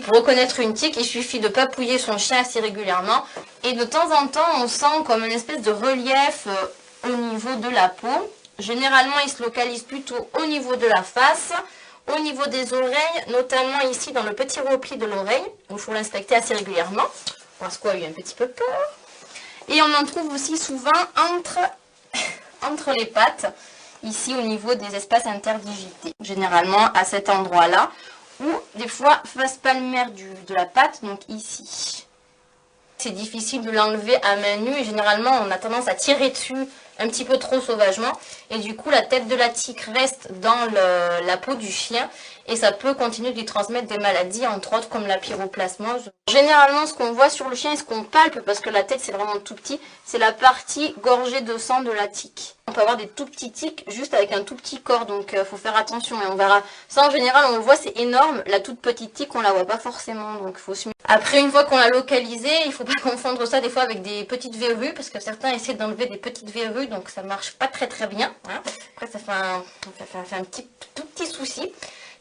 Pour reconnaître une tique, il suffit de papouiller son chien assez régulièrement. Et de temps en temps, on sent comme une espèce de relief au niveau de la peau. Généralement, il se localise plutôt au niveau de la face, au niveau des oreilles, notamment ici dans le petit repli de l'oreille, où il faut l'inspecter assez régulièrement, parce qu'il a eu un petit peu peur. Et on en trouve aussi souvent entre les pattes, ici au niveau des espaces interdigités, généralement à cet endroit-là, ou des fois face palmaire de la patte, donc ici. C'est difficile de l'enlever à main nue et généralement on a tendance à tirer dessus un petit peu trop sauvagement et du coup la tête de la tique reste dans la peau du chien et ça peut continuer de lui transmettre des maladies, entre autres comme la pyroplasmose. Généralement ce qu'on voit sur le chien et ce qu'on palpe, parce que la tête c'est vraiment tout petit, c'est la partie gorgée de sang de la tique. On peut avoir des tout petits tiques juste avec un tout petit corps, donc faut faire attention et on verra. Ça en général on le voit, c'est énorme, la toute petite tique on la voit pas forcément, donc faut se... Après une fois qu'on l'a localisé, il faut pas confondre ça des fois avec des petites verrues, parce que certains essaient d'enlever des petites verrues, donc ça marche pas très bien. Hein. Après ça fait un tout petit souci.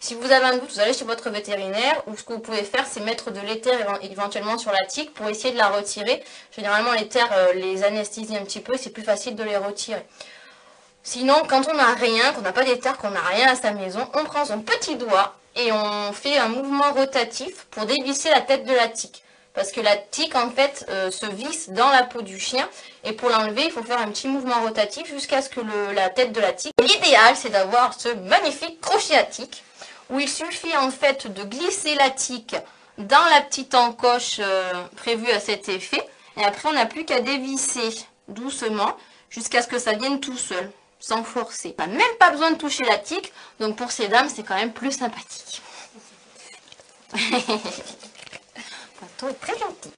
Si vous avez un doute, vous allez chez votre vétérinaire, ou ce que vous pouvez faire, c'est mettre de l'éther éventuellement sur la tique pour essayer de la retirer. Généralement l'éther les anesthésie un petit peu, c'est plus facile de les retirer. Sinon, quand on n'a rien, qu'on n'a pas d'éther, qu'on n'a rien à sa maison, on prend son petit doigt et on fait un mouvement rotatif pour dévisser la tête de la tique. Parce que la tique, en fait, se visse dans la peau du chien. Et pour l'enlever, il faut faire un petit mouvement rotatif jusqu'à ce que la tête de la tique... L'idéal, c'est d'avoir ce magnifique crochet à tique, où il suffit, en fait, de glisser la tique dans la petite encoche prévue à cet effet. Et après, on n'a plus qu'à dévisser doucement jusqu'à ce que ça vienne tout seul, sans forcer. On n'a même pas besoin de toucher la tique, donc pour ces dames, c'est quand même plus sympathique. Pato est très gentil.